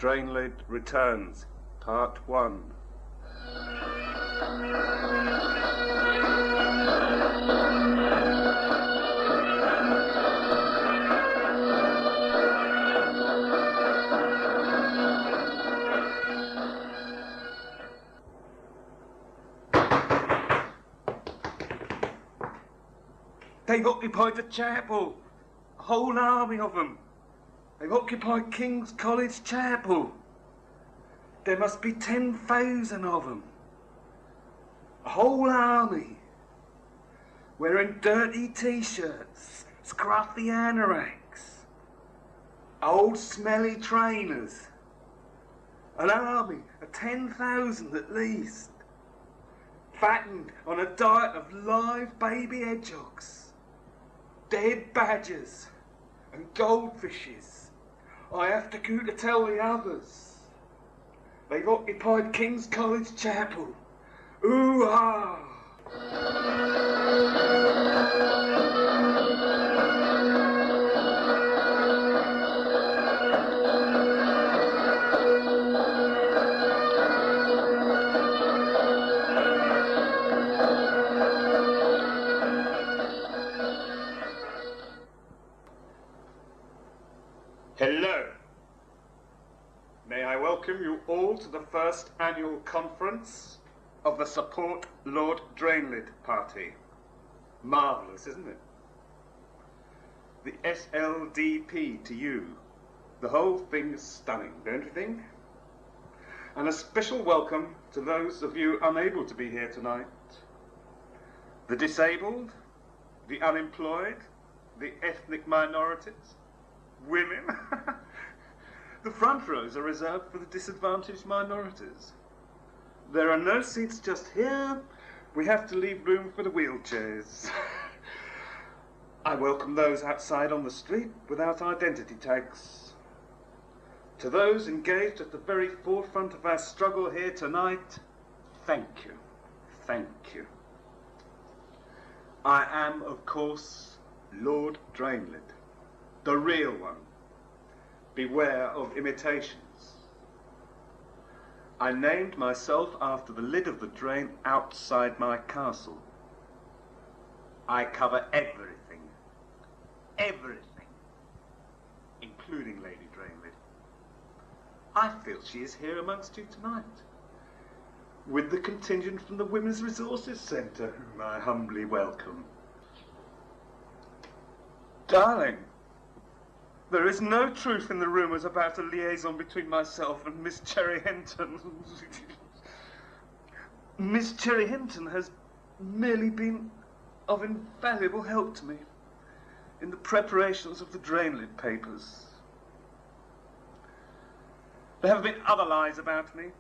Drainlid returns, Part 1. They've occupied the chapel. A whole army of them. They've occupied King's College Chapel. There must be 10,000 of them. A whole army. Wearing dirty t-shirts, scruffy anoraks, old smelly trainers. An army of 10,000 at least. Fattened on a diet of live baby hedgehogs, dead badgers and goldfishes. I have to go to tell the others. They've occupied King's College Chapel. Ooh-ah! Hello. May I welcome you all to the first annual conference of the Support Lord Drainlid Party. Marvellous, isn't it? The SLDP to you. The whole thing is stunning, don't you think? And a special welcome to those of you unable to be here tonight. The disabled, the unemployed, the ethnic minorities, women. The front rows are reserved for the disadvantaged minorities. There are no seats just here. We have to leave room for the wheelchairs. I welcome those outside on the street without identity tags. To those engaged at the very forefront of our struggle here tonight, thank you. Thank you. I am, of course, Lord Drainlid, the real one. Beware of imitations. I named myself after the lid of the drain outside my castle. I cover everything, including Lady Drainlid. I feel she is here amongst you tonight, with the contingent from the Women's Resources Centre, whom I humbly welcome. Darling, there is no truth in the rumours about a liaison between myself and Miss Cherry Hinton. Miss Cherry Hinton has merely been of invaluable help to me in the preparations of the Drainlid papers. There have been other lies about me,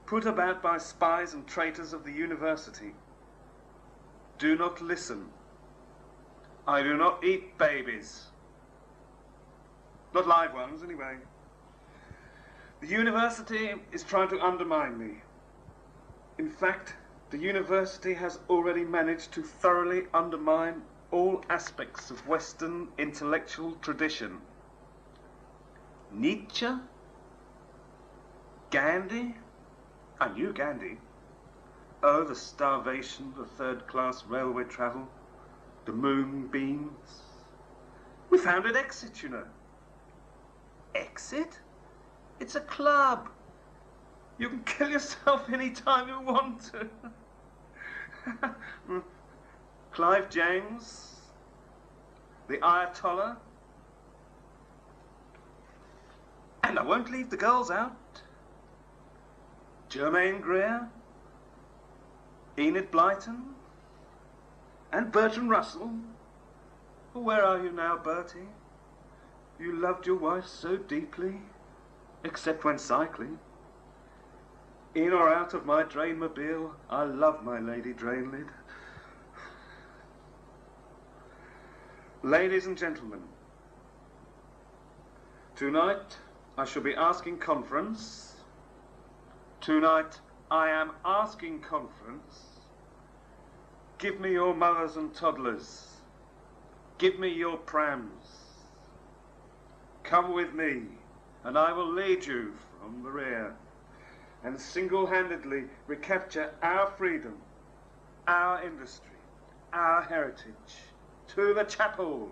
put about by spies and traitors of the university. Do not listen. I do not eat babies. Not live ones, anyway. The university is trying to undermine me. In fact, the university has already managed to thoroughly undermine all aspects of Western intellectual tradition. Nietzsche? Gandhi? I knew Gandhi. Oh, the starvation, the third-class railway travel, the moonbeams. We founded Exit, you know. Exit? It's a club. You can kill yourself any time you want to. Clive James, the Ayatollah, and I won't leave the girls out. Germaine Greer, Enid Blyton, and Bertrand Russell. Where are you now, Bertie? You loved your wife so deeply, except when cycling. In or out of my Drainmobile, I love my Lady Drainlid. Ladies and gentlemen, tonight I shall be asking conference. Tonight I am asking conference. Give me your mothers and toddlers. Give me your prams. Come with me and I will lead you from the rear and single-handedly recapture our freedom, our industry, our heritage. To the chapel!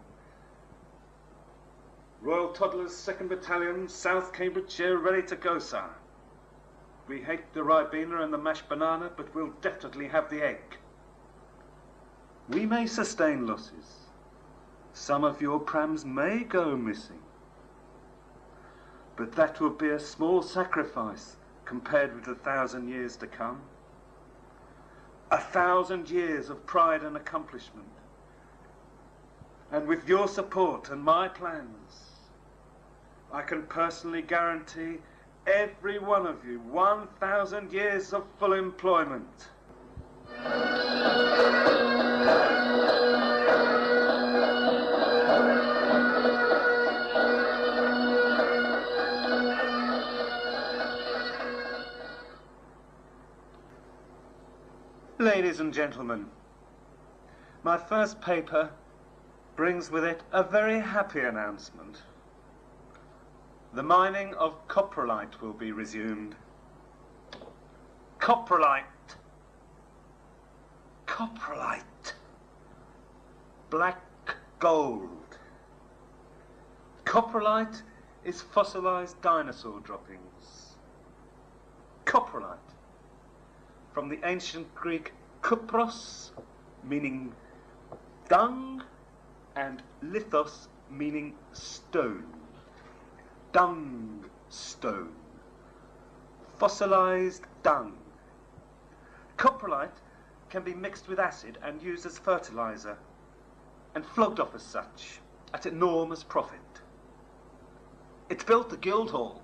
Royal Toddlers 2nd Battalion, South Cambridgeshire, ready to go, sir. We hate the ribena and the mashed banana, but we'll definitely have the egg. We may sustain losses. Some of your prams may go missing. But that will be a small sacrifice compared with 1,000 years to come. 1,000 years of pride and accomplishment. And with your support and my plans, I can personally guarantee every one of you 1,000 years of full employment. Ladies and gentlemen, my first paper brings with it a very happy announcement. The mining of coprolite will be resumed. Coprolite. Coprolite. Black gold. Coprolite is fossilized dinosaur droppings. Coprolite, from the ancient Greek kupros, meaning dung, and lithos, meaning stone. Dung stone. Fossilized dung. Coprolite can be mixed with acid and used as fertilizer, and flogged off as such, at enormous profit. It built the Guildhall.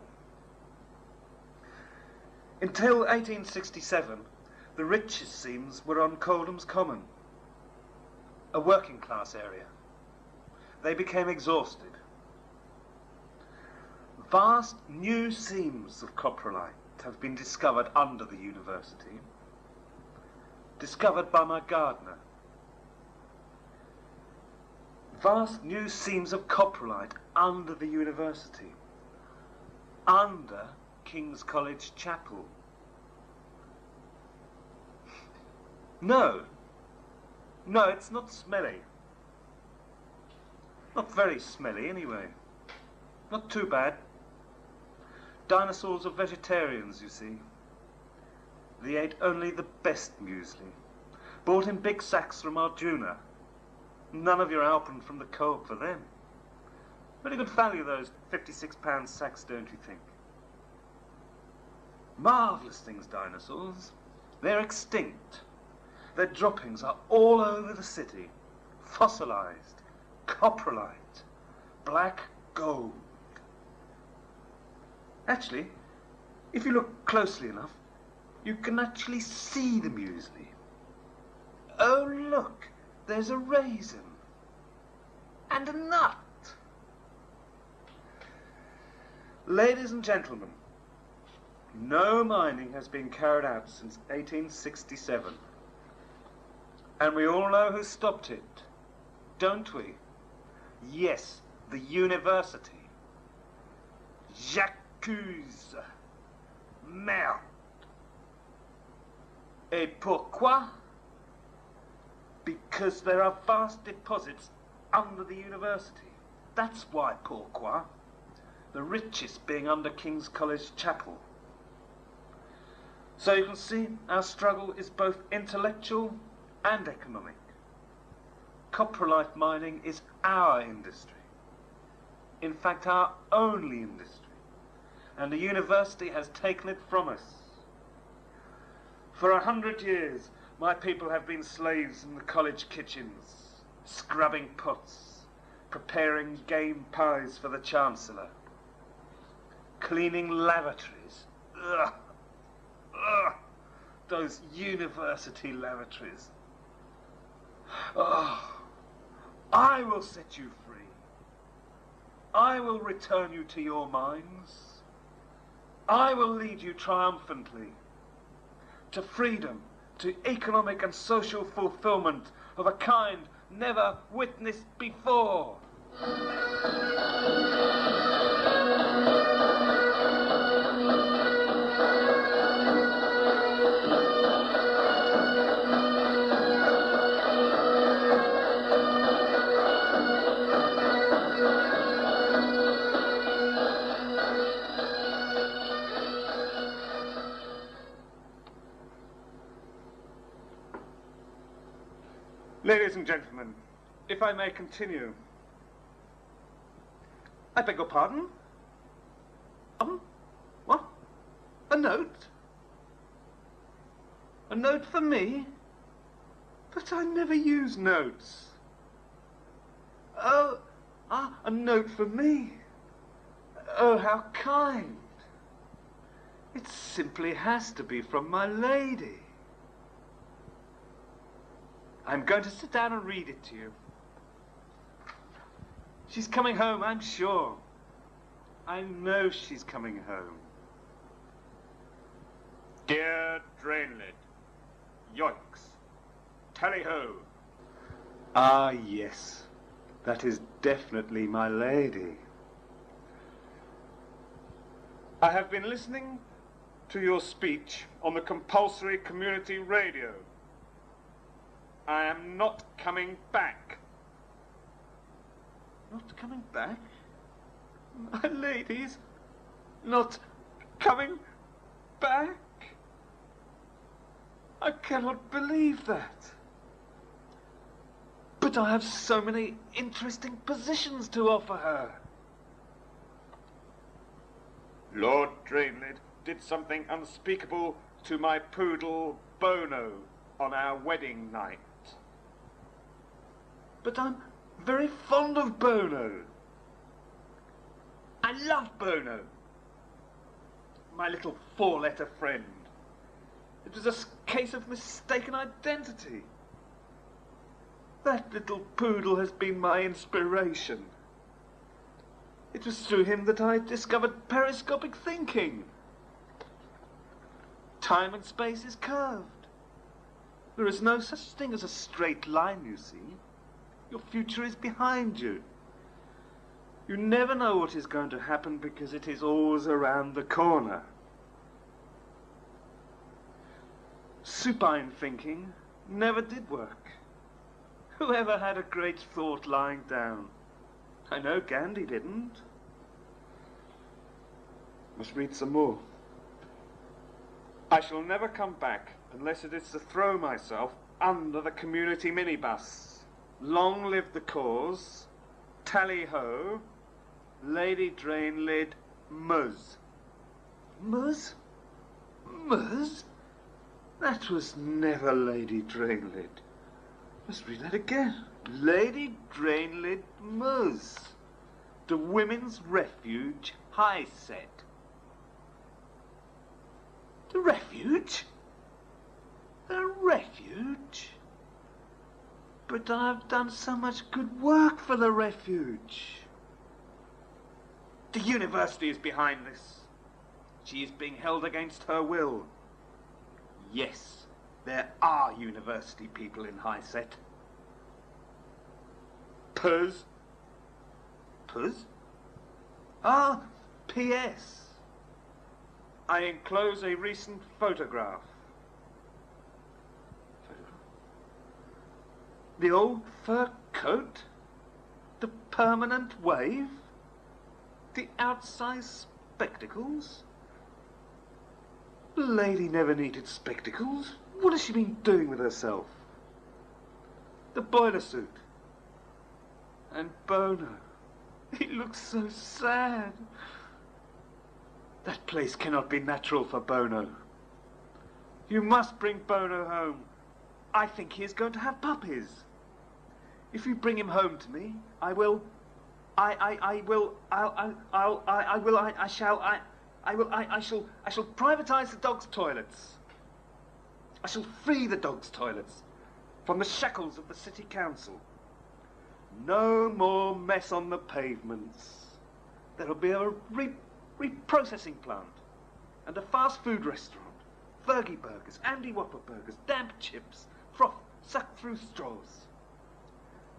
Until 1867, the richest seams were on Coldham's Common, a working class area. They became exhausted. Vast new seams of coprolite have been discovered under the university, discovered by my gardener. Vast new seams of coprolite under the university, under King's College Chapel. No, it's not smelly. Not very smelly anyway. Not too bad. Dinosaurs are vegetarians, you see. They ate only the best muesli, bought in big sacks from Arjuna. None of your Alpen from the co-op for them. Very good value, those £56 sacks, don't you think? Marvellous things, dinosaurs. They're extinct. Their droppings are all over the city. Fossilized, coprolite, black gold. Actually, if you look closely enough, you can actually see the muesli. Oh, look, there's a raisin and a nut. Ladies and gentlemen, no mining has been carried out since 1867. And we all know who stopped it, don't we? Yes, the university. J'accuse. Merde. Et pourquoi? Because there are vast deposits under the university. That's why, pourquoi. The richest being under King's College Chapel. So you can see our struggle is both intellectual and economic. Coprolite mining is our industry. In fact, our only industry. And the university has taken it from us. For 100 years, my people have been slaves in the college kitchens, scrubbing pots, preparing game pies for the Chancellor, cleaning lavatories. Ugh. Ugh. Those university lavatories. Oh, I will set you free. I will return you to your mines. I will lead you triumphantly to freedom, to economic and social fulfillment of a kind never witnessed before. Ladies and gentlemen, if I may continue. I beg your pardon? What? A note? A note for me? But I never use notes. Oh, a note for me. Oh, how kind. It simply has to be from my lady. I'm going to sit down and read it to you. She's coming home, I'm sure. I know she's coming home. Dear Drainlid, yoinks, tally-ho. Ah, yes. That is definitely my lady. I have been listening to your speech on the compulsory community radio. I am not coming back. Not coming back? My lady's not coming back? I cannot believe that. But I have so many interesting positions to offer her. Lord Drainlid did something unspeakable to my poodle Bono on our wedding night. But I'm very fond of Bono. I love Bono. My little four-letter friend. It was a case of mistaken identity. That little poodle has been my inspiration. It was through him that I discovered periscopic thinking. Time and space is curved. There is no such thing as a straight line, you see. Your future is behind you. You never know what is going to happen because it is always around the corner. Supine thinking never did work. Whoever had a great thought lying down? I know Gandhi didn't. Must read some more. I shall never come back unless it is to throw myself under the community minibus. Long live the cause. Tally-ho. Lady Drainlid, Muzz. Muzz? Muzz? That was never Lady Drainlid. Must read that again. Lady Drainlid, Muzz. The Women's Refuge, High Set. The refuge? The refuge? But I've done so much good work for the refuge. The university is behind this. She is being held against her will. Yes, there are university people in High Set. Puz? Puz? Ah, P.S. I enclose a recent photograph. The old fur coat? The permanent wave? The outsized spectacles? The lady never needed spectacles. What has she been doing with herself? The boiler suit. And Bono. He looks so sad. That place cannot be natural for Bono. You must bring Bono home. I think he is going to have puppies. If you bring him home to me, I shall privatize the dog's toilets. I shall free the dog's toilets from the shackles of the city council. No more mess on the pavements. There'll be a reprocessing plant and a fast food restaurant, Fergie burgers, Andy Whopper burgers, damp chips, froth sucked through straws,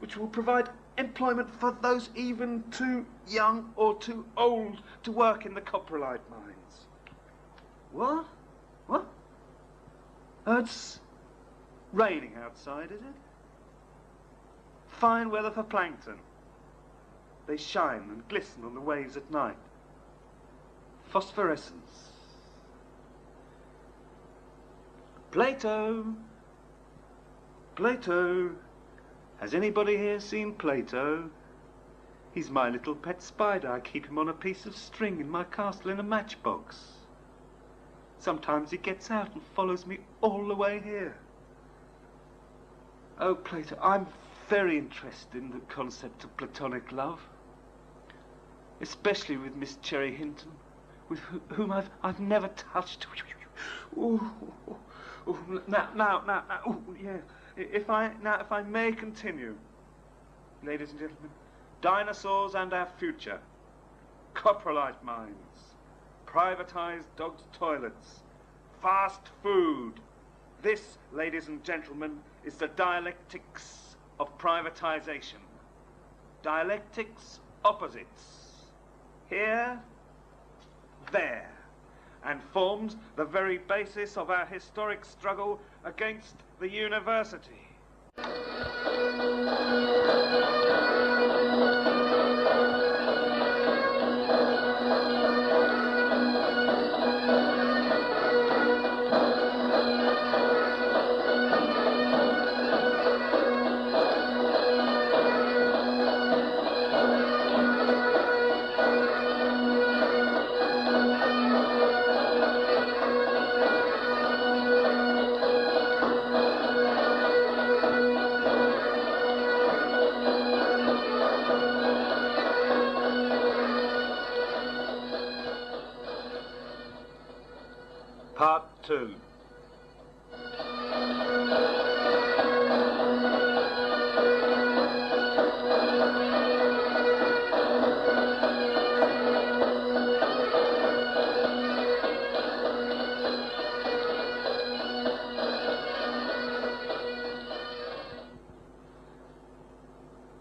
which will provide employment for those even too young or too old to work in the coprolite mines. What? What? Oh, it's raining outside, is it? Fine weather for plankton. They shine and glisten on the waves at night. Phosphorescence. Plato, Plato, Has anybody here seen Plato? He's my little pet spider. I keep him on a piece of string in my castle in a matchbox. Sometimes he gets out and follows me all the way here. Oh, Plato, I'm very interested in the concept of platonic love, especially with Miss Cherry Hinton, with whom I've never touched. Ooh, now, ooh, yeah. If I may continue, ladies and gentlemen, dinosaurs and our future, coprolite mines, privatized dogs' toilets, fast food. This, ladies and gentlemen, is the dialectics of privatization. Dialectics, opposites. Here, there, and forms the very basis of our historic struggle against the university. Part 2.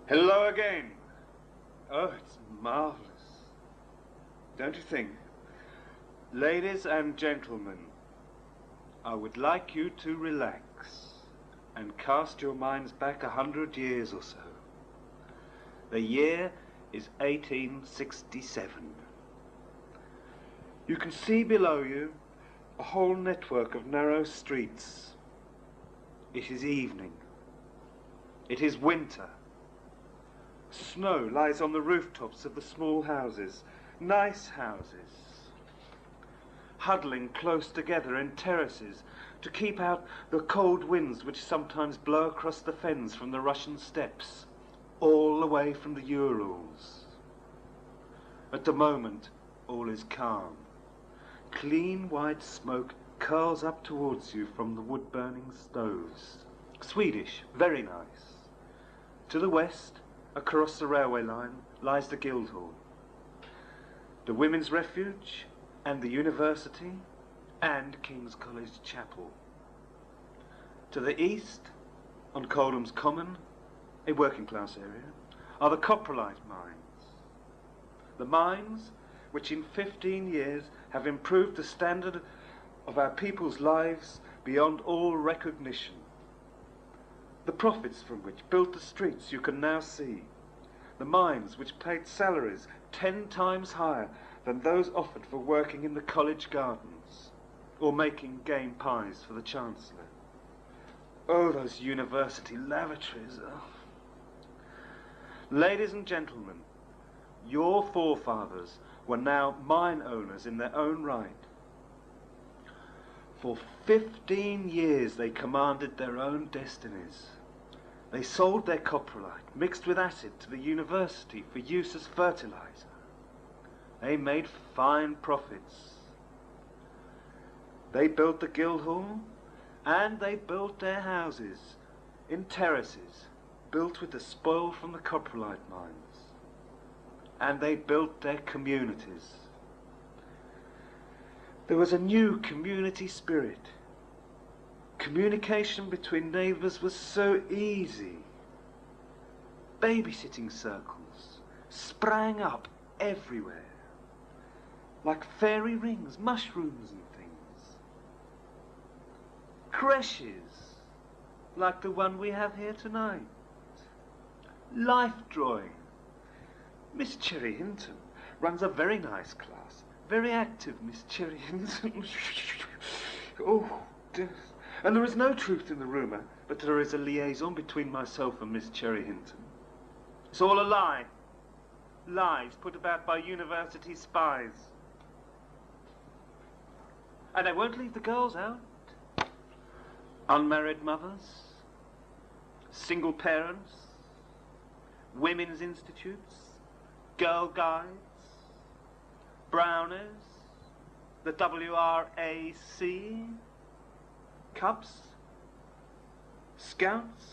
Hello again. Oh, it's marvelous. Don't you think? Ladies and gentlemen, I would like you to relax and cast your minds back 100 years or so. The year is 1867. You can see below you a whole network of narrow streets. It is evening. It is winter. Snow lies on the rooftops of the small houses, nice houses, huddling close together in terraces to keep out the cold winds which sometimes blow across the fens from the Russian steppes, all the way from the Urals. At the moment, all is calm. Clean white smoke curls up towards you from the wood-burning stoves. Swedish, very nice. To the west, across the railway line, lies the Guildhall, the Women's Refuge, and the University, and King's College Chapel. To the east, on Coldham's Common, a working-class area, are the coprolite mines. The mines which in 15 years have improved the standard of our people's lives beyond all recognition. The profits from which built the streets you can now see. The mines which paid salaries 10 times higher than those offered for working in the college gardens or making game pies for the Chancellor. Oh, those university lavatories. Oh. Ladies and gentlemen, your forefathers were now mine owners in their own right. For 15 years they commanded their own destinies. They sold their coprolite mixed with acid to the university for use as fertilizer. They made fine profits. They built the Guildhall, and they built their houses in terraces built with the spoil from the coprolite mines. And they built their communities. There was a new community spirit. Communication between neighbours was so easy. Babysitting circles sprang up everywhere, like fairy rings, mushrooms and things. Creches, like the one we have here tonight. Life drawing. Miss Cherry Hinton runs a very nice class. Very active, Miss Cherry Hinton. Oh, dear. And there is no truth in the rumour, but there is a liaison between myself and Miss Cherry Hinton. It's all a lie. Lies put about by university spies. And they won't leave the girls out. Unmarried mothers, single parents, women's institutes, girl guides, browners, the WRAC, Cubs, Scouts.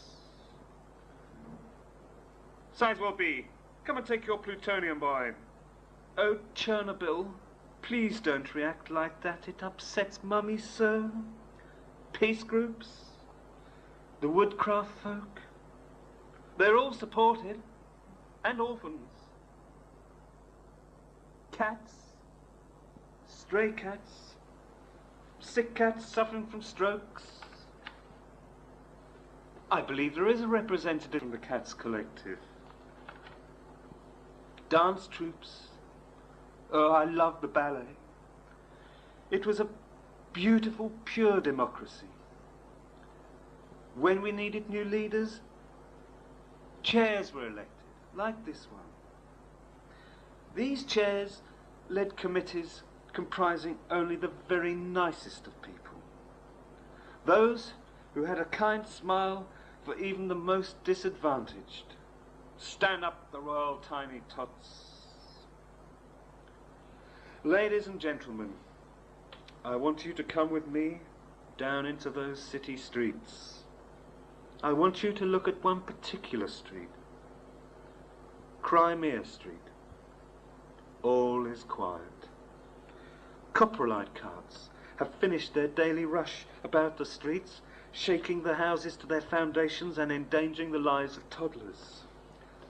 Size will be. Come and take your plutonium, boy. Oh, Chernobyl, please don't react like that. It upsets Mummy so. Peace groups, the woodcraft folk, they're all supported. And orphans. Cats, stray cats, sick cats suffering from strokes. I believe there is a representative from the Cats Collective. Dance troupes. Oh, I love the ballet. It was a beautiful, pure democracy. When we needed new leaders, chairs were elected, like this one. These chairs led committees comprising only the very nicest of people. Those who had a kind smile for even the most disadvantaged. Stand up, the royal tiny tots. Ladies and gentlemen, I want you to come with me down into those city streets. I want you to look at one particular street. Crimea Street. All is quiet. Coprolite carts have finished their daily rush about the streets, shaking the houses to their foundations and endangering the lives of toddlers.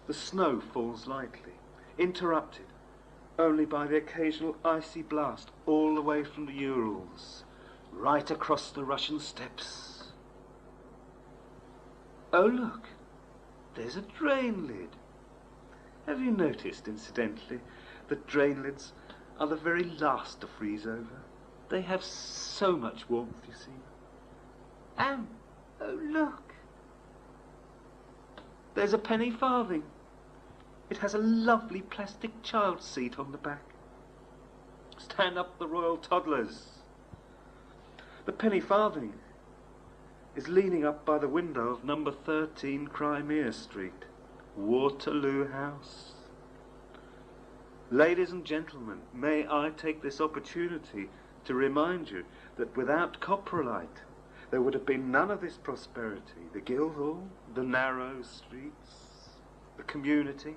The snow falls lightly, interrupted only by the occasional icy blast all the way from the Urals, right across the Russian steppes. Oh look, there's a drain lid. Have you noticed, incidentally, that drain lids are the very last to freeze over? They have so much warmth, you see. And, oh look, there's a penny farthing. It has a lovely plastic child seat on the back. Stand up, the royal toddlers. The penny farthing is leaning up by the window of number 13 Crimea Street, Waterloo House. Ladies and gentlemen, may I take this opportunity to remind you that without coprolite, there would have been none of this prosperity. The Guildhall, the narrow streets, the community.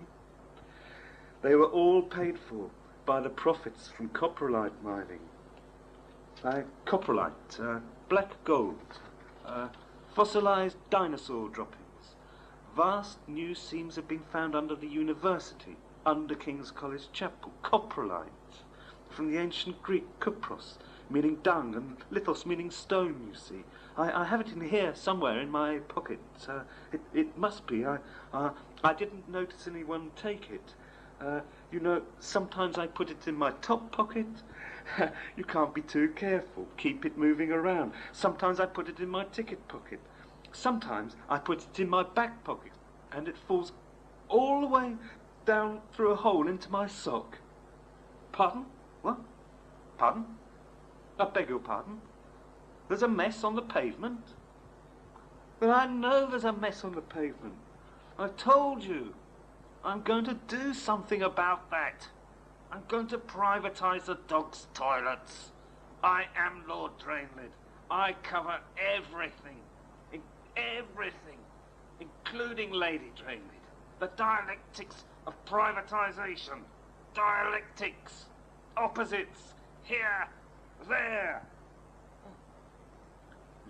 They were all paid for by the profits from coprolite mining. Coprolite, black gold, fossilized dinosaur droppings. Vast new seams have been found under the university, under King's College Chapel. Coprolite, from the ancient Greek kupros, meaning dung, and lithos, meaning stone, you see. I have it in here somewhere in my pocket. It must be. I didn't notice anyone take it. You know, sometimes I put it in my top pocket. You can't be too careful. Keep it moving around. Sometimes I put it in my ticket pocket. Sometimes I put it in my back pocket, and it falls all the way down through a hole into my sock. Pardon? What? Pardon? I beg your pardon? There's a mess on the pavement? Well, I know there's a mess on the pavement. I told you. I'm going to do something about that. I'm going to privatise the dogs' toilets. I am Lord Drainlid. I cover everything. Everything. Including Lady Drainlid. The dialectics of privatisation. Dialectics. Opposites. Here. There.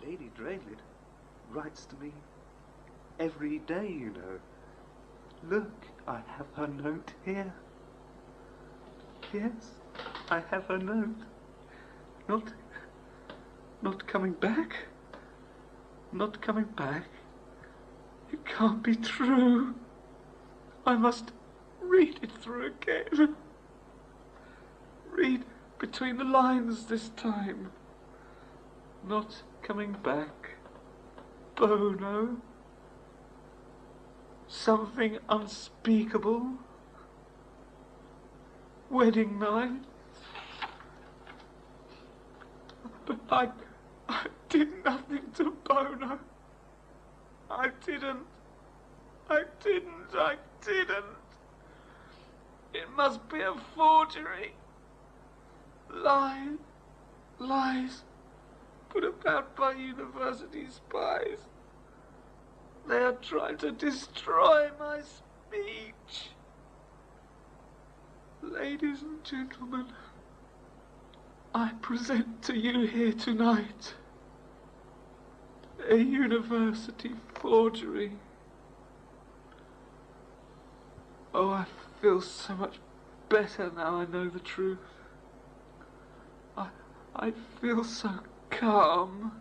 Lady Drainlid writes to me every day, you know. Look, I have her note here. Yes, I have her note. Not coming back? Not coming back? It can't be true. I must read it through again. Read between the lines this time. Not coming back. Bono. Something unspeakable. Wedding night. But I did nothing to Bono. I didn't. It must be a forgery. Lies put about by university spies. They are trying to destroy my speech. Ladies and gentlemen, I present to you here tonight a university forgery. Oh, I feel so much better now I know the truth. I feel so calm.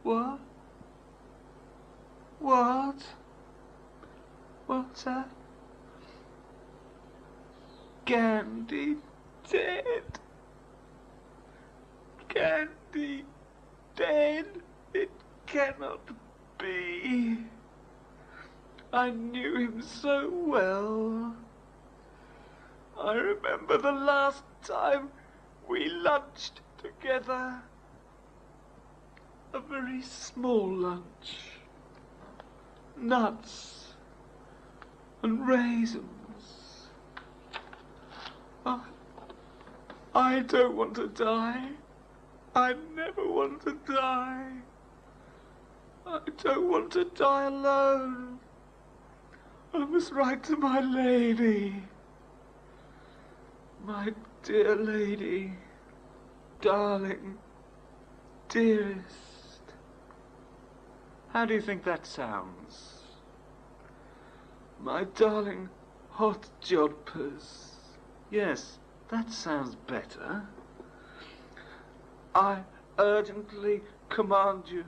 What? What's that? Gandhi dead. Gandhi dead. It cannot be. I knew him so well. I remember the last time we lunched together. A very small lunch. Nuts and raisins. I don't want to die. I never want to die. I don't want to die alone. I must write to my lady. My dear lady, darling, dearest. How do you think that sounds? My darling hot jodhpurs. Yes, that sounds better. I urgently command you,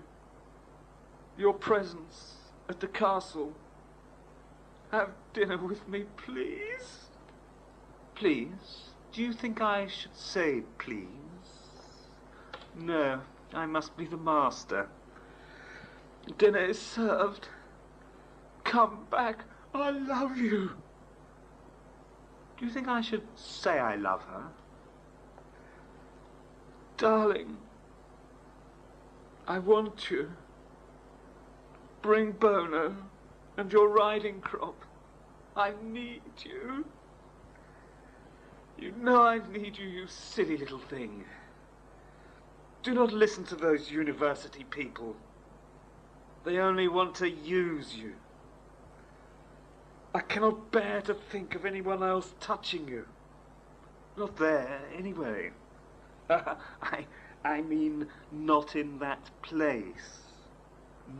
your presence at the castle. Have dinner with me, please. Please? Do you think I should say please? No, I must be the master. Dinner is served. Come back. I love you. Do you think I should say I love her? Darling, I want you. Bring Bono and your riding crop. I need you. You know I need you, you silly little thing. Do not listen to those university people. They only want to use you. I cannot bear to think of anyone else touching you. Not there, anyway. I mean, not in that place.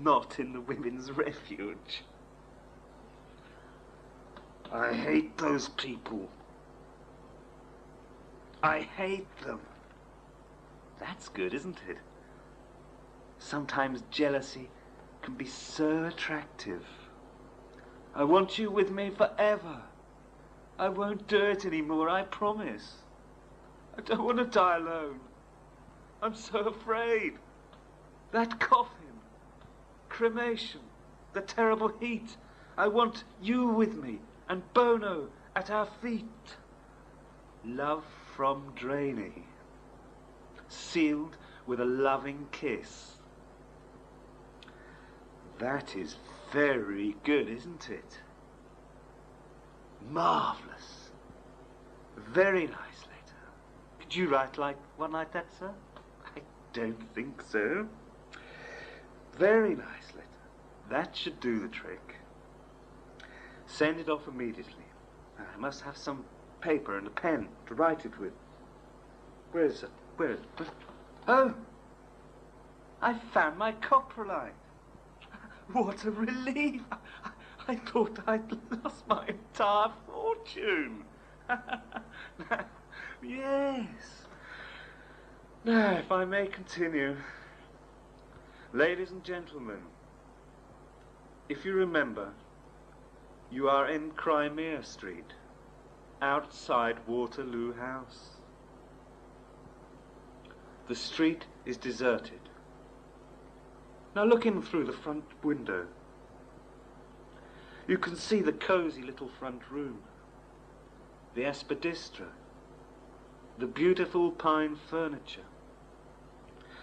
Not in the women's refuge. I hate those people. I hate them. That's good, isn't it? Sometimes jealousy can be so attractive. I want you with me forever. I won't do it anymore, I promise. I don't want to die alone. I'm so afraid. That coffin, cremation, the terrible heat. I want you with me and Bono at our feet. Love from Drainlid, sealed with a loving kiss. That is very good, isn't it? Marvellous. Very nice letter. Could you write one like that, sir? I don't think so. Very nice letter. That should do the trick. Send it off immediately. I must have some paper and a pen to write it with. Where is it? Oh! I found my coprolite. What a relief! I thought I'd lost my entire fortune. Yes. Now, if I may continue. Ladies and gentlemen, if you remember, you are in Crimea Street, outside Waterloo House. The street is deserted. Now look in through the front window. You can see the cosy little front room, the aspidistra, the beautiful pine furniture,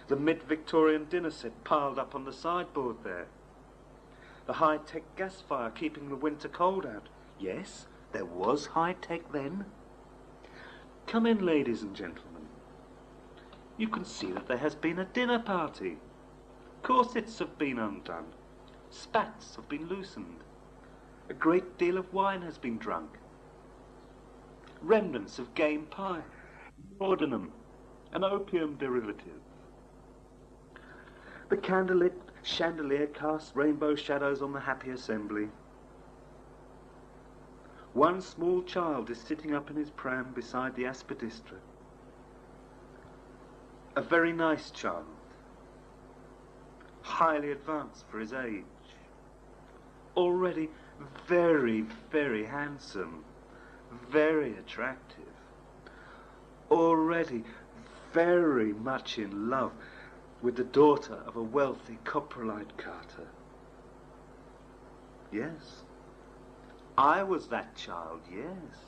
the mid-Victorian dinner set piled up on the sideboard there, the high-tech gas fire keeping the winter cold out. Yes, there was high-tech then. Come in, ladies and gentlemen. You can see that there has been a dinner party. Corsets have been undone. Spats have been loosened. A great deal of wine has been drunk. Remnants of game pie, laudanum, and opium derivative. The candlelit chandelier casts rainbow shadows on the happy assembly. One small child is sitting up in his pram beside the aspidistra. A very nice child, highly advanced for his age, already very, very handsome, very attractive, already very much in love with the daughter of a wealthy coprolite carter. Yes, I was that child, yes.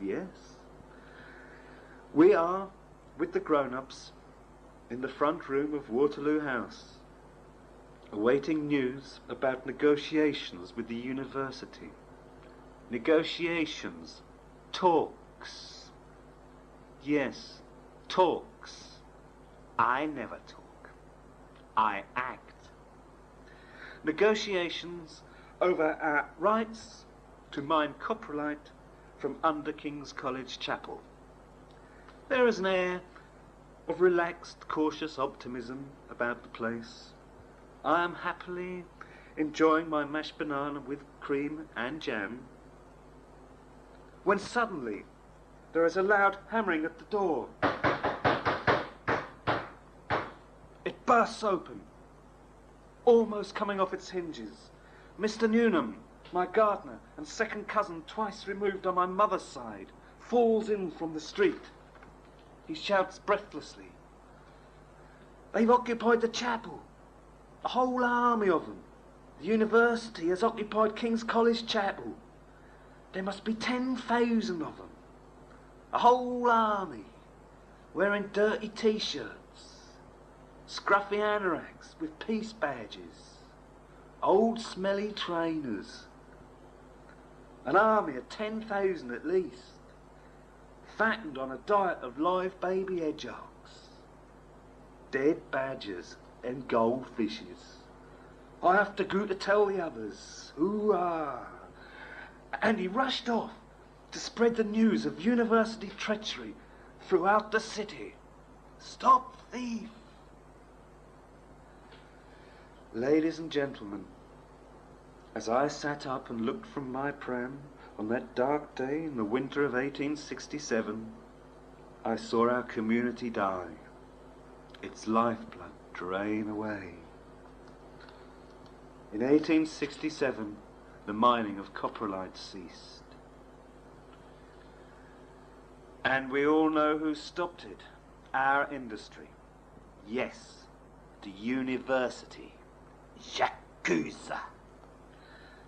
Yes. We are, with the grown-ups, in the front room of Waterloo House, awaiting news about negotiations with the university. Negotiations. Talks. Yes, talks. I never talk. I act. Negotiations over our rights to mine coprolite from under King's College Chapel. There is an air of relaxed, cautious optimism about the place. I am happily enjoying my mashed banana with cream and jam, when suddenly there is a loud hammering at the door. It bursts open, almost coming off its hinges. Mr. Newnham, my gardener and second cousin twice removed on my mother's side, falls in from the street. He shouts breathlessly, "They've occupied the chapel. A whole army of them. The university has occupied King's College Chapel. There must be 10,000 of them. A whole army, wearing dirty t-shirts, scruffy anoraks with peace badges, old smelly trainers. An army of 10,000 at least, fattened on a diet of live baby hedgehogs, dead badgers and goldfishes. I have to go to tell the others. Hoo-ah!" And he rushed off to spread the news of university treachery throughout the city. Stop thief! Ladies and gentlemen, as I sat up and looked from my pram on that dark day in the winter of 1867, I saw our community die, its lifeblood drain away. In 1867, the mining of coprolite ceased. And we all know who stopped it. Our industry. Yes, the university. Yakuza.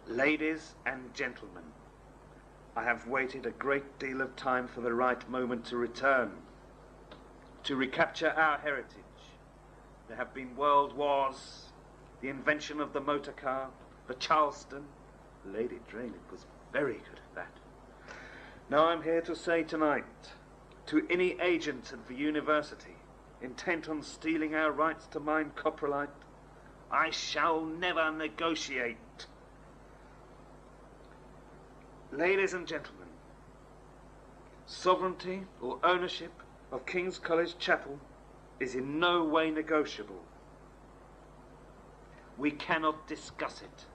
Ladies and gentlemen, I have waited a great deal of time for the right moment to return, to recapture our heritage. There have been world wars, the invention of the motor car, the Charleston. Lady Drainlid was very good at that. Now I'm here to say tonight, to any agent of the university intent on stealing our rights to mine coprolite, I shall never negotiate. Ladies and gentlemen, sovereignty or ownership of King's College Chapel is in no way negotiable. We cannot discuss it,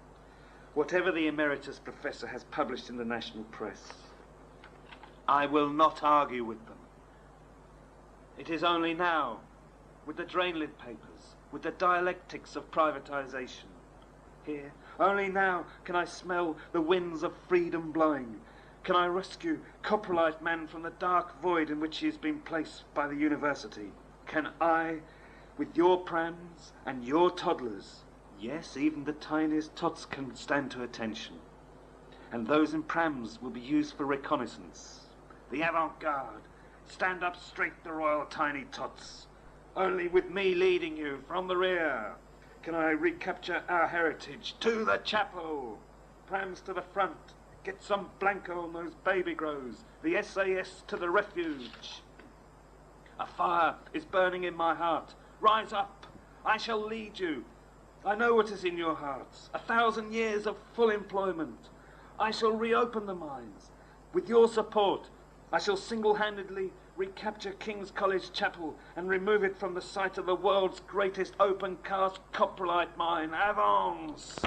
whatever the emeritus professor has published in the national press. I will not argue with them. It is only now, with the Drainlid papers, with the dialectics of privatization, here, only now can I smell the winds of freedom blowing. Can I rescue coprolite man from the dark void in which he has been placed by the university? Can I, with your prams and your toddlers. Yes, even the tiniest tots can stand to attention. And those in prams will be used for reconnaissance. The avant-garde. Stand up straight, the royal tiny tots. Only with me leading you from the rear can I recapture our heritage. To the chapel! Prams to the front. Get some blanco on those baby grows. The SAS to the refuge. A fire is burning in my heart. Rise up. I shall lead you. I know what is in your hearts. 1,000 years of full employment. I shall reopen the mines. With your support, I shall single-handedly recapture King's College Chapel and remove it from the site of the world's greatest open-cast coprolite mine. Avance!